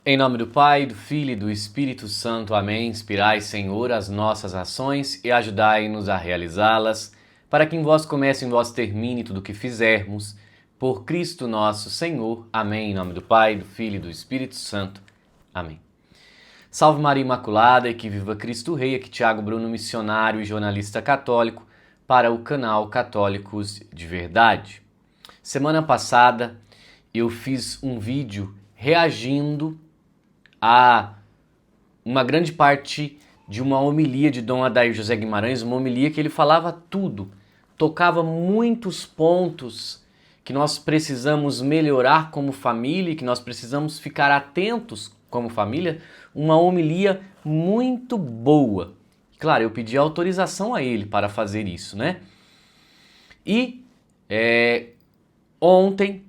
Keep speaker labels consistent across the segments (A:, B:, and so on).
A: Em nome do Pai, do Filho e do Espírito Santo. Amém. Inspirai, Senhor, as nossas ações e ajudai-nos a realizá-las, para que em vós comece e em vós termine tudo o que fizermos. Por Cristo nosso Senhor. Amém. Em nome do Pai, do Filho e do Espírito Santo. Amém. Salve Maria Imaculada e que viva Cristo Rei. Aqui Tiago Bruno, missionário e jornalista católico, para o canal Católicos de Verdade. Semana passada eu fiz um vídeo reagindo a uma grande parte de uma homilia de Dom Adair José Guimarães, uma homilia que ele falava tudo, tocava muitos pontos que nós precisamos melhorar como família e que nós precisamos ficar atentos como família, uma homilia muito boa. Claro, eu pedi autorização a ele para fazer isso, né? E ontem,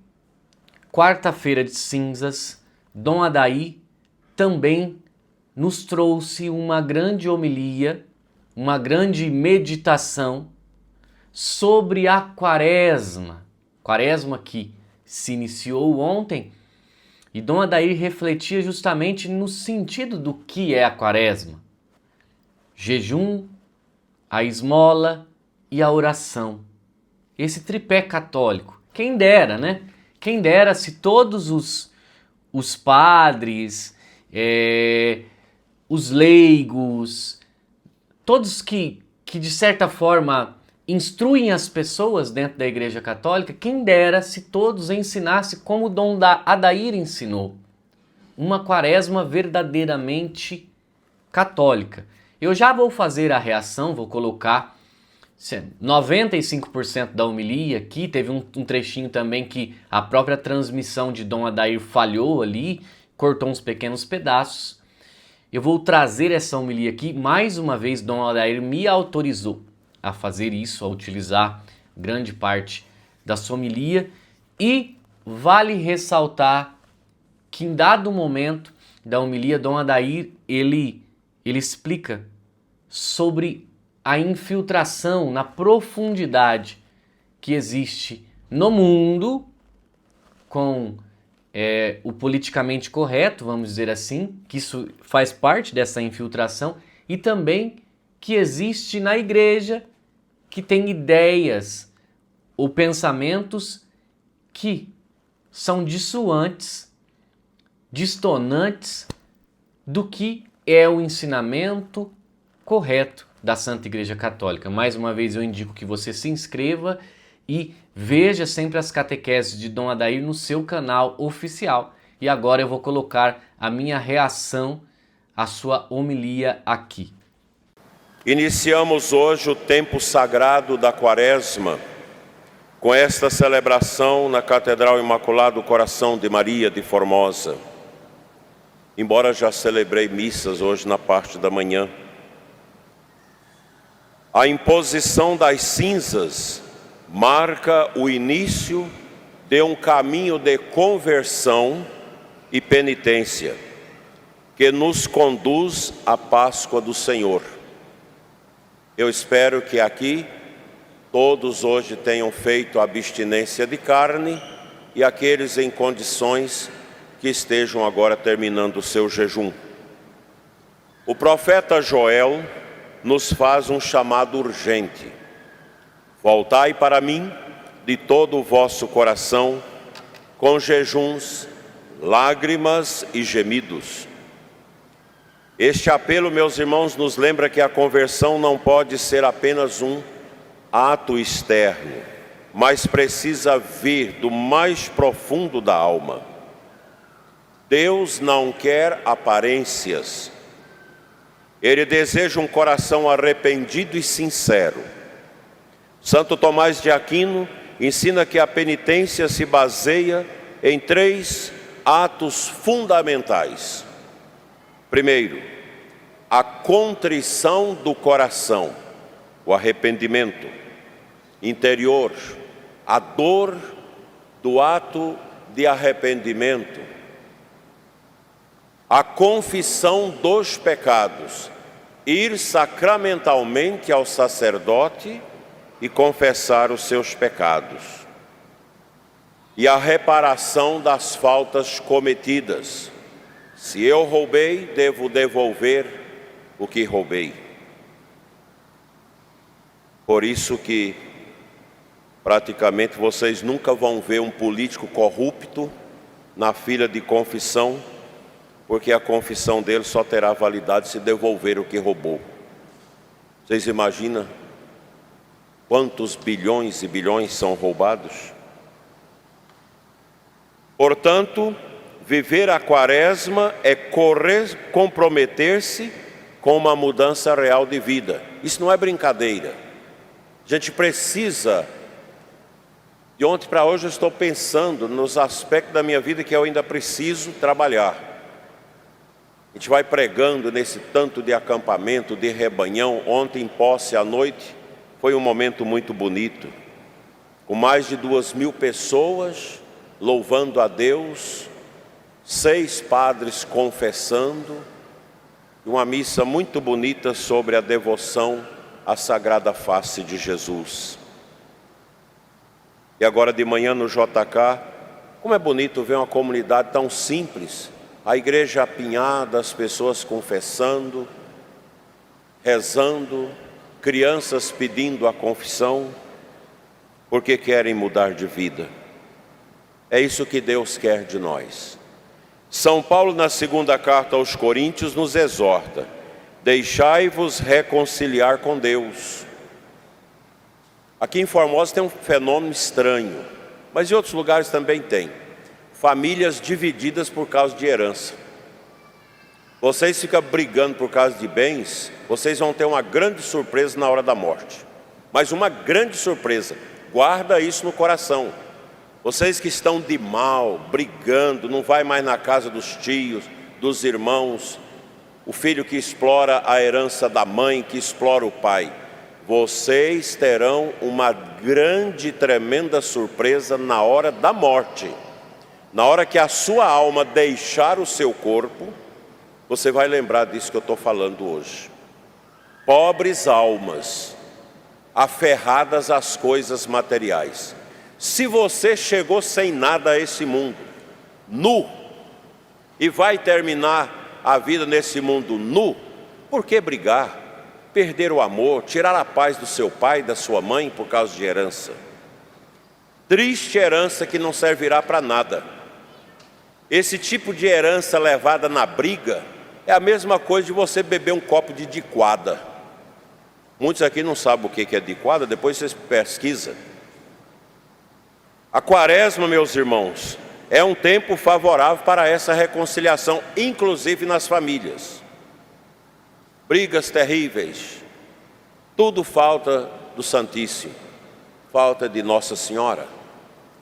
A: quarta-feira de cinzas, Dom Adair também nos trouxe uma grande homilia, uma grande meditação sobre a Quaresma. Quaresma que se iniciou ontem, e Dom Adair refletia justamente no sentido do que é a Quaresma. Jejum, a esmola e a oração. Esse tripé católico. Quem dera, né? Quem dera se todos os padres, os leigos, todos que de certa forma instruem as pessoas dentro da Igreja Católica, quem dera se todos ensinassem como Dom Adair ensinou. Uma Quaresma verdadeiramente católica. Eu já vou fazer a reação, vou colocar 95% da homilia aqui, teve um trechinho também que a própria transmissão de Dom Adair falhou ali, cortou uns pequenos pedaços. Eu vou trazer essa homilia aqui, mais uma vez Dom Adair me autorizou a fazer isso, a utilizar grande parte da sua homilia, e vale ressaltar que em dado momento da homilia, Dom Adair, ele explica sobre a infiltração na profundidade que existe no mundo com o politicamente correto, vamos dizer assim, que isso faz parte dessa infiltração, e também que existe na igreja, que tem ideias ou pensamentos que são dissuantes, distonantes do que é o ensinamento correto da Santa Igreja Católica. Mais uma vez eu indico que você se inscreva e veja sempre as catequeses de Dom Adair no seu canal oficial. E agora eu vou colocar a minha reação à sua homilia aqui.
B: Iniciamos hoje o tempo sagrado da Quaresma com esta celebração na Catedral Imaculado Coração de Maria de Formosa. Embora já celebrei missas hoje na parte da manhã, a imposição das cinzas marca o início de um caminho de conversão e penitência que nos conduz à Páscoa do Senhor. Eu espero que aqui todos hoje tenham feito a abstinência de carne e aqueles em condições que estejam agora terminando o seu jejum. O profeta Joel nos faz um chamado urgente. Voltai para mim de todo o vosso coração, com jejuns, lágrimas e gemidos. Este apelo, meus irmãos, nos lembra que a conversão não pode ser apenas um ato externo, mas precisa vir do mais profundo da alma. Deus não quer aparências. Ele deseja um coração arrependido e sincero. Santo Tomás de Aquino ensina que a penitência se baseia em 3 atos fundamentais. Primeiro, a contrição do coração, o arrependimento interior, a dor do ato de arrependimento, a confissão dos pecados, ir sacramentalmente ao sacerdote e confessar os seus pecados, e a reparação das faltas cometidas, Se eu roubei, devo devolver o que roubei. Por isso que praticamente vocês nunca vão ver um político corrupto na fila de confissão, porque a confissão dele só terá validade se devolver o que roubou. Vocês imaginam quantos bilhões e bilhões são roubados? Portanto, viver a quaresma é comprometer-se com uma mudança real de vida. Isso não é brincadeira. A gente precisa. De ontem para hoje eu estou pensando nos aspectos da minha vida que eu ainda preciso trabalhar. A gente vai pregando nesse tanto de acampamento, de rebanhão. Ontem, em posse à noite, foi um momento muito bonito, com mais de 2.000 pessoas louvando a Deus, 6 padres confessando, e uma missa muito bonita sobre a devoção à Sagrada Face de Jesus. E agora de manhã no JK, como é bonito ver uma comunidade tão simples, a igreja apinhada, as pessoas confessando, rezando, crianças pedindo a confissão, porque querem mudar de vida. É isso que Deus quer de nós. São Paulo, na segunda carta aos Coríntios, nos exorta: deixai-vos reconciliar com Deus. Aqui em Formosa tem um fenômeno estranho, mas em outros lugares também tem. Famílias divididas por causa de herança. Vocês ficam brigando por causa de bens, vocês vão ter uma grande surpresa na hora da morte. Mas uma grande surpresa, guarda isso no coração. Vocês que estão de mal, brigando, não vai mais na casa dos tios, dos irmãos, o filho que explora a herança da mãe, que explora o pai. Vocês terão uma grande, tremenda surpresa na hora da morte. Na hora que a sua alma deixar o seu corpo, você vai lembrar disso que eu estou falando hoje. Pobres almas, aferradas às coisas materiais. Se você chegou sem nada a esse mundo, nu, e vai terminar a vida nesse mundo nu, por que brigar? Perder o amor, tirar a paz do seu pai e da sua mãe por causa de herança. Triste herança que não servirá para nada. Esse tipo de herança levada na briga é a mesma coisa de você beber um copo de diquada. Muitos aqui não sabem o que é diquada, depois vocês pesquisam. A quaresma, meus irmãos, é um tempo favorável para essa reconciliação, inclusive nas famílias. Brigas terríveis, tudo falta do Santíssimo, falta de Nossa Senhora,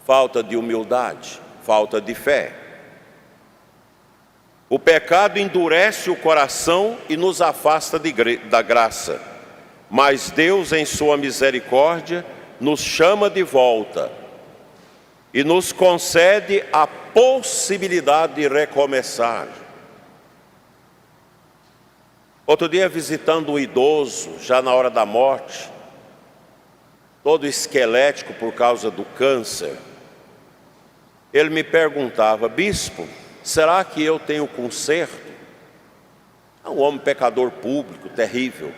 B: falta de humildade, falta de fé. O pecado endurece o coração e nos afasta da graça, mas Deus, em sua misericórdia, nos chama de volta e nos concede a possibilidade de recomeçar. Outro dia, visitando um idoso, já na hora da morte, todo esquelético por causa do câncer, ele me perguntava: bispo, será que eu tenho conserto? É um homem pecador público, terrível.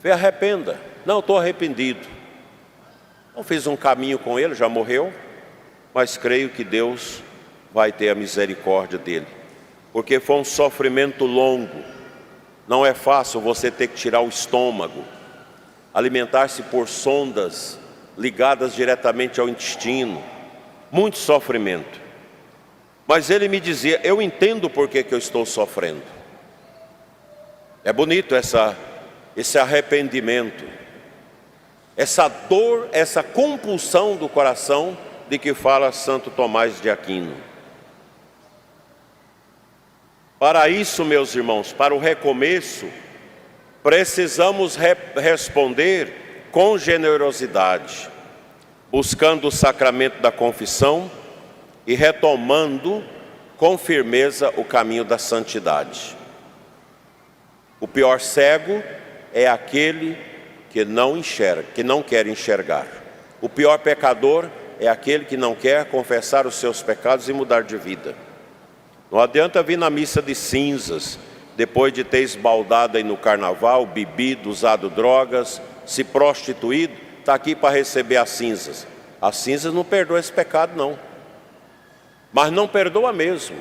B: Me arrependa. Não, estou arrependido. Eu fiz um caminho com ele, já morreu, mas creio que Deus vai ter a misericórdia dele, porque foi um sofrimento longo. Não é fácil você ter que tirar o estômago, alimentar-se por sondas ligadas diretamente ao intestino, muito sofrimento. Mas ele me dizia: eu entendo por que eu estou sofrendo. É bonito esse arrependimento, essa dor, essa compulsão do coração de que fala Santo Tomás de Aquino. Para isso, meus irmãos, para o recomeço, precisamos responder com generosidade, buscando o sacramento da confissão e retomando com firmeza o caminho da santidade. O pior cego é aquele que não enxerga, que não quer enxergar. O pior pecador é aquele que não quer confessar os seus pecados e mudar de vida. Não adianta vir na missa de cinzas, depois de ter esbaldado aí no carnaval, bebido, usado drogas, se prostituído, está aqui para receber as cinzas. As cinzas não perdoam esse pecado, não. Mas não perdoa mesmo.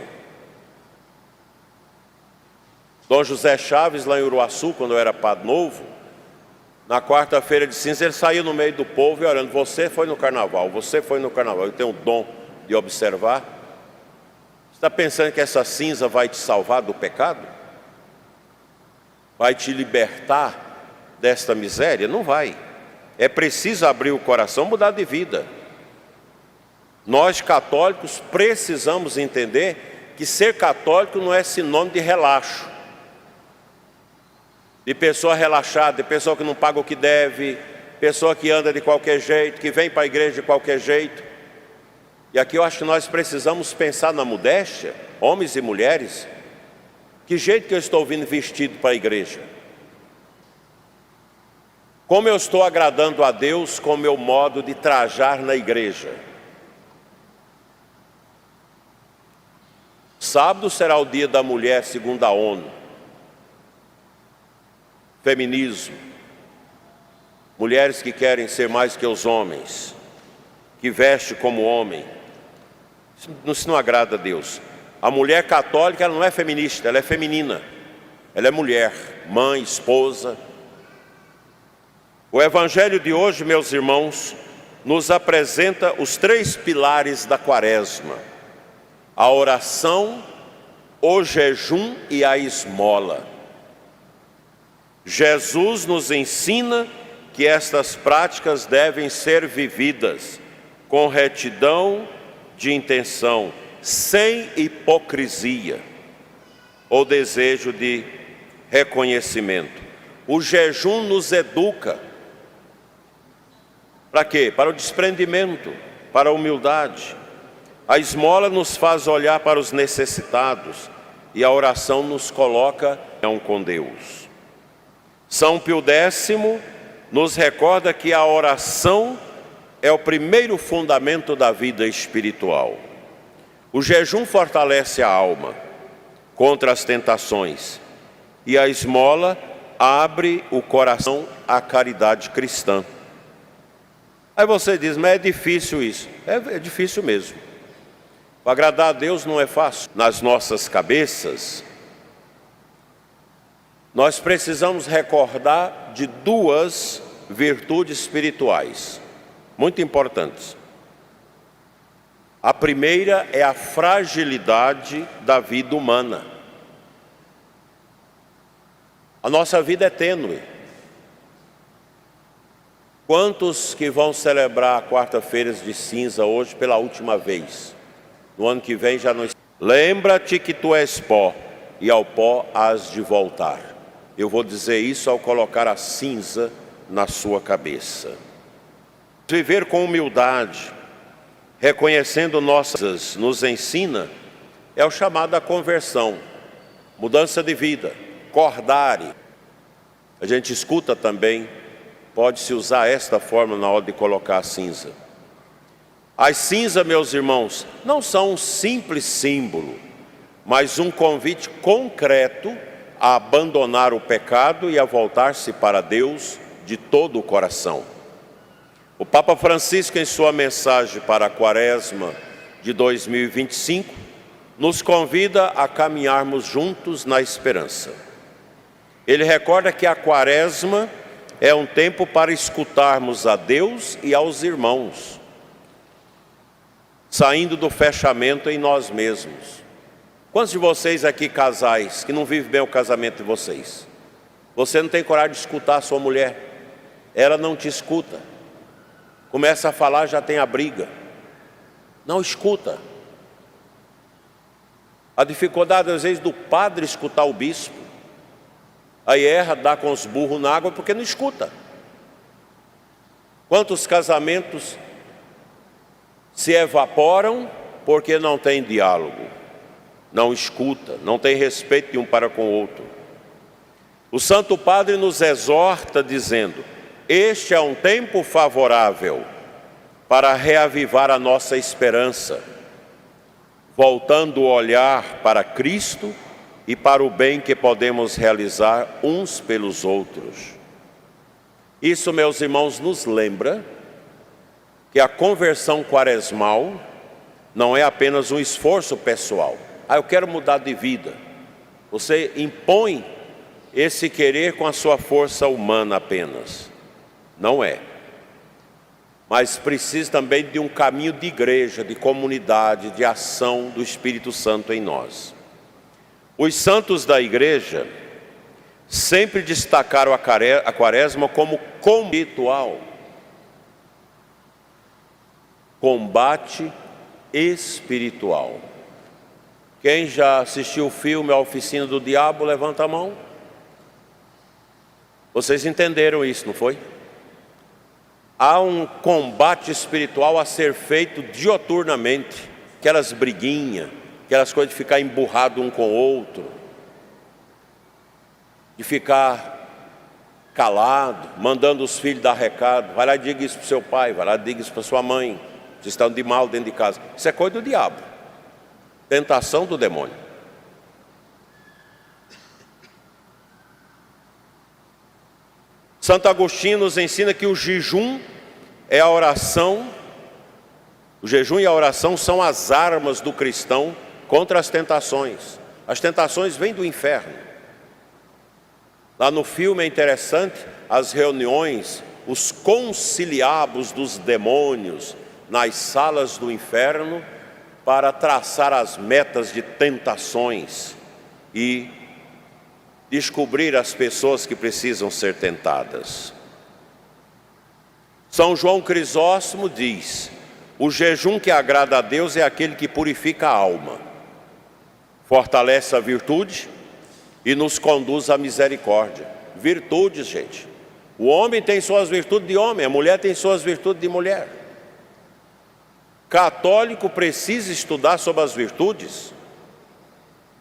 B: Dom José Chaves, lá em Uruaçu, quando eu era padre novo, na quarta-feira de cinza, ele saiu no meio do povo e orando: você foi no carnaval, você foi no carnaval. Eu tenho o dom de observar. Você está pensando que essa cinza vai te salvar do pecado? Vai te libertar desta miséria? Não vai. É preciso abrir o coração, mudar de vida. Nós católicos precisamos entender que ser católico não é sinônimo de relaxo, de pessoa relaxada, de pessoa que não paga o que deve, pessoa que anda de qualquer jeito, que vem para a igreja de qualquer jeito. E aqui eu acho que nós precisamos pensar na modéstia, homens e mulheres. Que jeito que eu estou vindo vestido para a igreja? Como eu estou agradando a Deus com o meu modo de trajar na igreja? Sábado será o dia da mulher segundo a ONU. Feminismo. Mulheres que querem ser mais que os homens, que vestem como homem. Isso não agrada a Deus. A mulher católica, ela não é feminista, ela é feminina. Ela é mulher, mãe, esposa. O evangelho de hoje, meus irmãos, nos apresenta os 3 pilares da quaresma: a oração, o jejum e a esmola. Jesus nos ensina que estas práticas devem ser vividas com retidão de intenção, sem hipocrisia ou desejo de reconhecimento. O jejum nos educa. Para quê? Para o desprendimento, para a humildade. A esmola nos faz olhar para os necessitados e a oração nos coloca em união com Deus. São Pio X nos recorda que a oração é o primeiro fundamento da vida espiritual. O jejum fortalece a alma contra as tentações e a esmola abre o coração à caridade cristã. Aí você diz: mas é difícil isso. É difícil mesmo. Agradar a Deus não é fácil. Nas nossas cabeças, nós precisamos recordar de 2 virtudes espirituais muito importantes. A primeira é a fragilidade da vida humana. A nossa vida é tênue. Quantos que vão celebrar quarta-feiras de cinza hoje pela última vez? No ano que vem já não... Lembra-te que tu és pó, e ao pó hás de voltar. Eu vou dizer isso ao colocar a cinza na sua cabeça. Viver com humildade, reconhecendo nossas, nos ensina, é o chamado à conversão, mudança de vida, cordare. A gente escuta também, pode-se usar esta forma na hora de colocar a cinza. As cinzas, meus irmãos, não são um simples símbolo, mas um convite concreto a abandonar o pecado e a voltar-se para Deus de todo o coração. O Papa Francisco, em sua mensagem para a Quaresma de 2025, nos convida a caminharmos juntos na esperança. Ele recorda que a Quaresma é um tempo para escutarmos a Deus e aos irmãos, saindo do fechamento em nós mesmos. Quantos de vocês aqui, casais, que não vivem bem o casamento de vocês? Você não tem coragem de escutar a sua mulher, ela não te escuta. Começa a falar, já tem a briga. Não escuta. A dificuldade, às vezes, do padre escutar o bispo. Aí erra, dá com os burros na água, porque não escuta. Quantos casamentos se evaporam porque não tem diálogo, não escuta, não tem respeito de um para com o outro. O Santo Padre nos exorta dizendo: este é um tempo favorável para reavivar a nossa esperança. voltando o olhar para Cristo e para o bem que podemos realizar uns pelos outros. Isso, meus irmãos, nos lembra que a conversão quaresmal não é apenas um esforço pessoal. Eu quero mudar de vida. Você impõe esse querer com a sua força humana apenas. Não é. Mas precisa também de um caminho de igreja, de comunidade, de ação do Espírito Santo em nós. Os santos da igreja sempre destacaram a quaresma como espiritual. Combate espiritual. Quem já assistiu o filme A Oficina do Diabo, levanta a mão. Vocês entenderam isso, não foi? Há um combate espiritual a ser feito dioturnamente. Aquelas briguinhas, aquelas coisas de ficar emburrado um com o outro, de ficar calado, mandando os filhos dar recado. Vai lá e diga isso para o seu pai, vai lá e diga isso para sua mãe. Vocês estão de mal dentro de casa. Isso é coisa do diabo. Tentação do demônio. Santo Agostinho nos ensina que o jejum é a oração. O jejum e a oração são as armas do cristão contra as tentações. As tentações vêm do inferno. Lá no filme é interessante as reuniões, os conciliabos dos demônios nas salas do inferno para traçar as metas de tentações e descobrir as pessoas que precisam ser tentadas. São João Crisóstomo diz: o jejum que agrada a Deus é aquele que purifica a alma, fortalece a virtude e nos conduz à misericórdia. Virtudes, gente. O homem tem suas virtudes de homem, a mulher tem suas virtudes de mulher. Católico precisa estudar sobre as virtudes.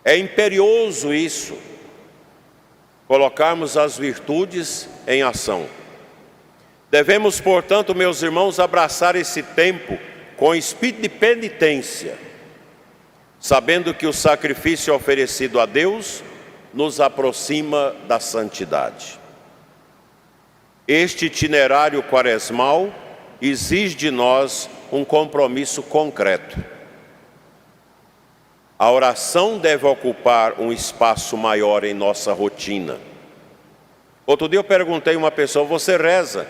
B: É imperioso isso, colocarmos as virtudes em ação. Devemos, portanto, meus irmãos, abraçar esse tempo com espírito de penitência, sabendo que o sacrifício oferecido a Deus nos aproxima da santidade. Este itinerário quaresmal exige de nós um compromisso concreto. A oração deve ocupar um espaço maior em nossa rotina. Outro dia eu perguntei a uma pessoa: você reza?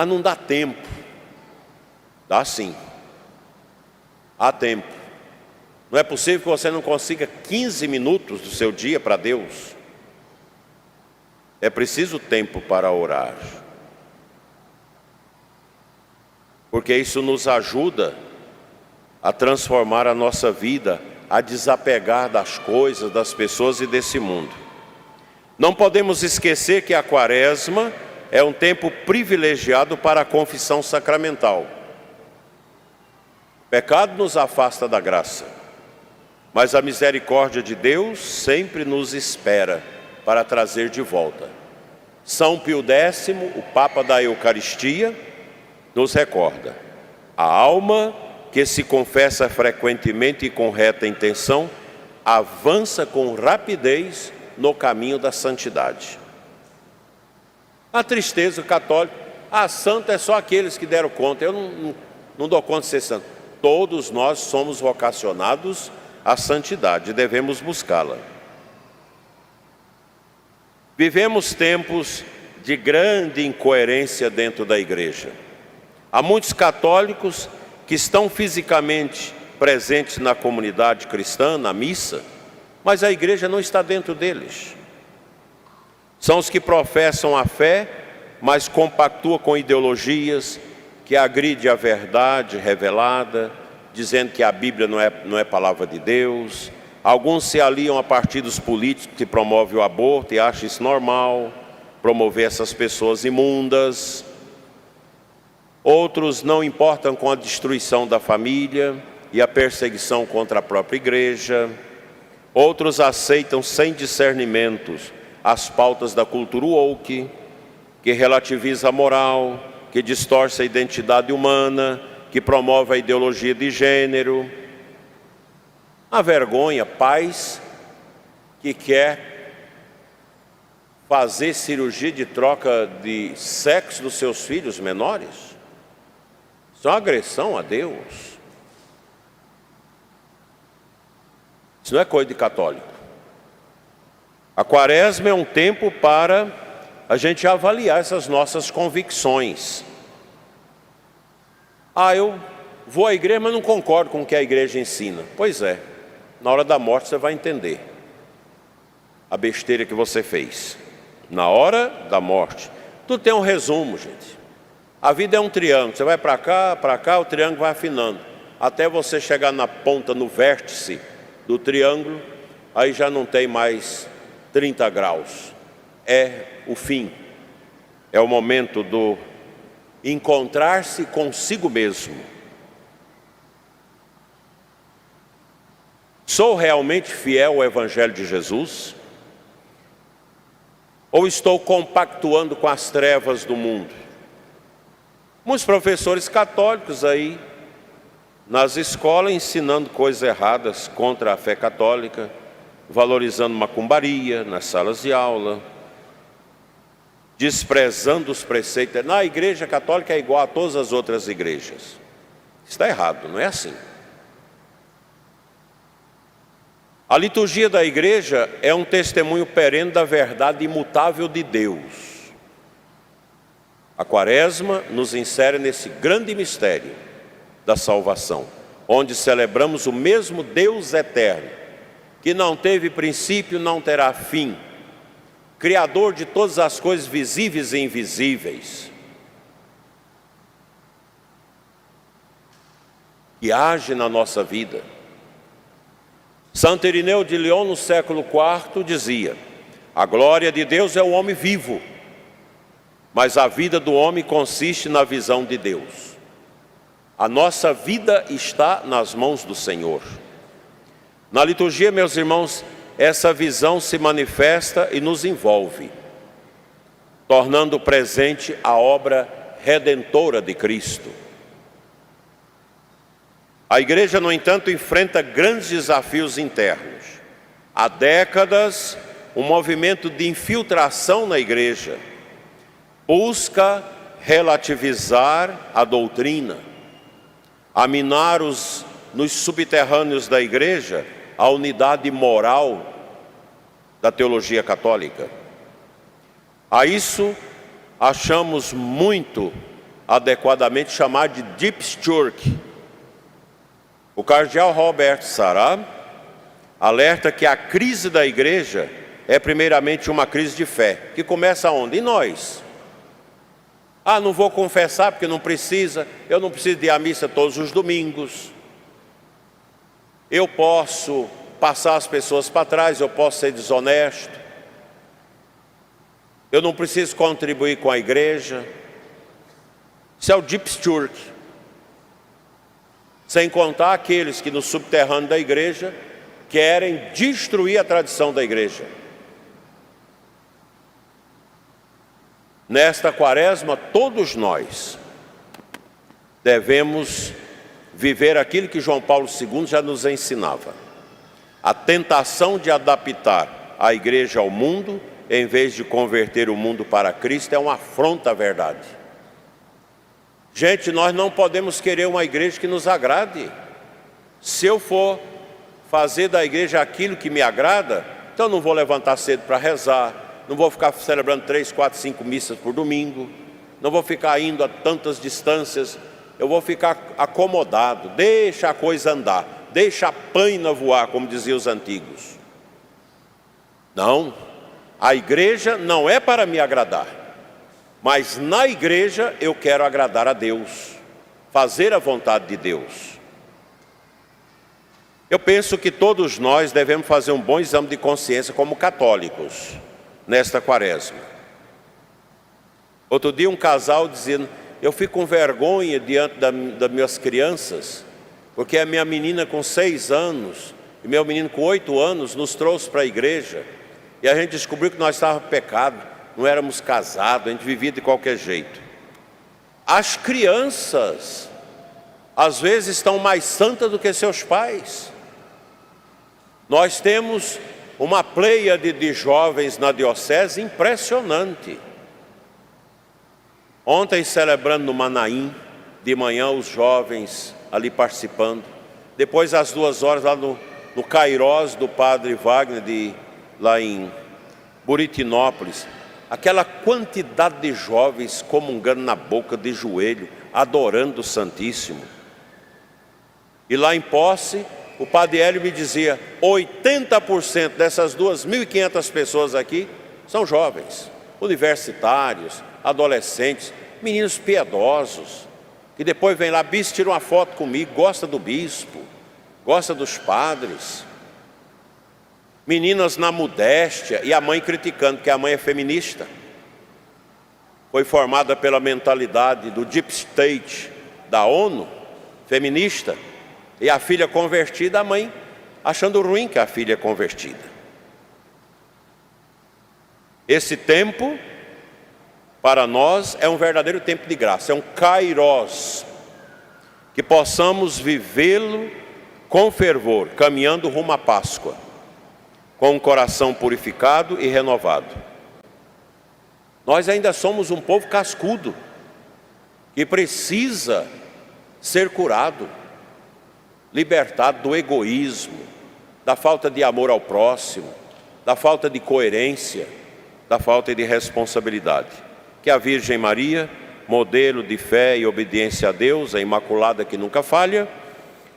B: Não dá tempo. Dá sim. Há tempo. Não é possível que você não consiga 15 minutos do seu dia para Deus. É preciso tempo para orar. Porque isso nos ajuda a transformar a nossa vida, a desapegar das coisas, das pessoas e desse mundo. Não podemos esquecer que a quaresma é um tempo privilegiado para a confissão sacramental. O pecado nos afasta da graça, mas a misericórdia de Deus sempre nos espera para trazer de volta. São Pio X, o Papa da Eucaristia, nos recorda: a alma que se confessa frequentemente e com reta intenção avança com rapidez no caminho da santidade. A tristeza católica: santo é só aqueles que deram conta. Eu não dou conta de ser santo. Todos nós somos vocacionados à santidade e devemos buscá-la. Vivemos tempos de grande incoerência dentro da igreja. Há muitos católicos que estão fisicamente presentes na comunidade cristã, na missa, mas a igreja não está dentro deles. São os que professam a fé, mas compactuam com ideologias que agridem a verdade revelada, dizendo que a Bíblia não é palavra de Deus. Alguns se aliam a partidos políticos que promovem o aborto e acham isso normal, promover essas pessoas imundas. Outros não importam com a destruição da família e a perseguição contra a própria igreja. Outros aceitam sem discernimentos as pautas da cultura woke, que relativiza a moral, que distorce a identidade humana, que promove a ideologia de gênero. A vergonha, pais que quer fazer cirurgia de troca de sexo dos seus filhos menores. Isso é uma agressão a Deus. Isso não é coisa de católico. A quaresma é um tempo para a gente avaliar essas nossas convicções. Eu vou à igreja, mas não concordo com o que a igreja ensina. Pois é, na hora da morte você vai entender a besteira que você fez. Na hora da morte. Tudo tem um resumo, gente. A vida é um triângulo. Você vai para cá, o triângulo vai afinando. Até você chegar na ponta, no vértice do triângulo, aí já não tem mais 30 graus. É o fim. É o momento do encontrar-se consigo mesmo. Sou realmente fiel ao Evangelho de Jesus? Ou estou compactuando com as trevas do mundo? Muitos professores católicos aí nas escolas ensinando coisas erradas contra a fé católica, valorizando macumbaria nas salas de aula, desprezando os preceitos. Na igreja católica é igual a todas as outras igrejas. Está errado, não é assim. A liturgia da igreja é um testemunho perene da verdade imutável de Deus. A quaresma nos insere nesse grande mistério da salvação, onde celebramos o mesmo Deus eterno, que não teve princípio, não terá fim, Criador de todas as coisas visíveis e invisíveis, que age na nossa vida. Santo Irineu de Lyon, no século IV, dizia: a glória de Deus é o homem vivo, mas a vida do homem consiste na visão de Deus. A nossa vida está nas mãos do Senhor. Na liturgia, meus irmãos, essa visão se manifesta e nos envolve, tornando presente a obra redentora de Cristo. A igreja, no entanto, enfrenta grandes desafios internos. Há décadas, um movimento de infiltração na igreja busca relativizar a doutrina, aminar nos subterrâneos da igreja a unidade moral da teologia católica. A isso achamos muito adequadamente chamar de Deep Sturk. O cardeal Robert Sarah alerta que a crise da igreja é primeiramente uma crise de fé, que começa onde? Em nós. Não vou confessar porque não precisa, eu não preciso de ir à missa todos os domingos, eu posso passar as pessoas para trás, eu posso ser desonesto, eu não preciso contribuir com a igreja. Isso é o Deep Sturk. Sem contar aqueles que no subterrâneo da igreja querem destruir a tradição da igreja. Nesta quaresma, todos nós devemos viver aquilo que João Paulo II já nos ensinava: a tentação de adaptar a igreja ao mundo, em vez de converter o mundo para Cristo, é uma afronta à verdade. Gente, nós não podemos querer uma igreja que nos agrade. Se eu for fazer da igreja aquilo que me agrada, então não vou levantar cedo para rezar, não vou ficar celebrando 3, 4, 5 missas por domingo, não vou ficar indo a tantas distâncias, eu vou ficar acomodado. Deixa a coisa andar, deixa a paina voar, como diziam os antigos. Não, a igreja não é para me agradar, mas na igreja eu quero agradar a Deus, fazer a vontade de Deus. Eu penso que todos nós devemos fazer um bom exame de consciência como católicos nesta quaresma. Outro dia um casal dizendo: eu fico com vergonha diante das minhas crianças, porque a minha menina com 6 anos e meu menino com 8 anos nos trouxe para a igreja, e a gente descobriu que nós estávamos pecados, não éramos casados, a gente vivia de qualquer jeito. As crianças, às vezes, estão mais santas do que seus pais. Nós temos uma pleiade de jovens na diocese impressionante. Ontem, celebrando no Manaim, de manhã os jovens ali participando. Depois, às 2h, lá no Cairós do Padre Wagner, lá em Buritinópolis. Aquela quantidade de jovens comungando na boca, de joelho, adorando o Santíssimo. E lá em Posse, o Padre Hélio me dizia, 80% dessas 2.500 pessoas aqui são jovens, universitários, adolescentes, meninos piedosos, que depois vem lá, bispo, tira uma foto comigo, gosta do bispo, gosta dos padres. Meninas na modéstia, e a mãe criticando, porque a mãe é feminista. Foi formada pela mentalidade do Deep State da ONU, feminista, e a filha convertida, a mãe achando ruim que a filha é convertida. Esse tempo, para nós, é um verdadeiro tempo de graça, é um kairós, que possamos vivê-lo com fervor, caminhando rumo à Páscoa, com um coração purificado e renovado. Nós ainda somos um povo cascudo, que precisa ser curado, libertado do egoísmo, da falta de amor ao próximo, da falta de coerência, da falta de responsabilidade. Que a Virgem Maria, modelo de fé e obediência a Deus, a Imaculada que nunca falha,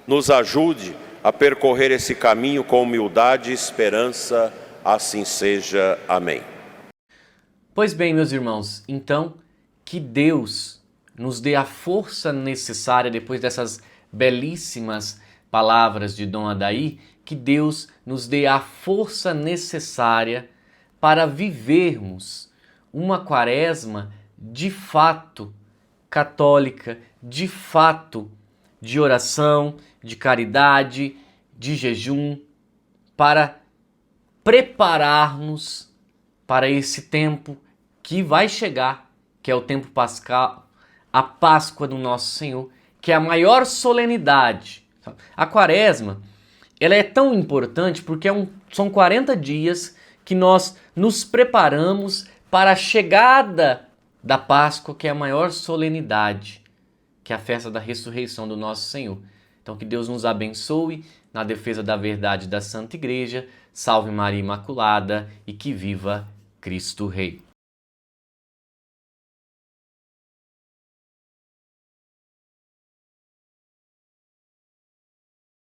B: nos ajude a percorrer esse caminho com humildade e esperança, assim seja. Amém.
A: Pois bem, meus irmãos, então, que Deus nos dê a força necessária, depois dessas belíssimas palavras de Dom Adair, que Deus nos dê a força necessária para vivermos uma quaresma de fato católica, de fato de oração, de caridade, de jejum, para prepararmos para esse tempo que vai chegar, que é o tempo pascal, a Páscoa do Nosso Senhor, que é a maior solenidade. A quaresma, ela é tão importante porque são 40 dias que nós nos preparamos para a chegada da Páscoa, que é a maior solenidade, que é a festa da ressurreição do Nosso Senhor. Então que Deus nos abençoe na defesa da verdade da Santa Igreja, salve Maria Imaculada e que viva Cristo Rei.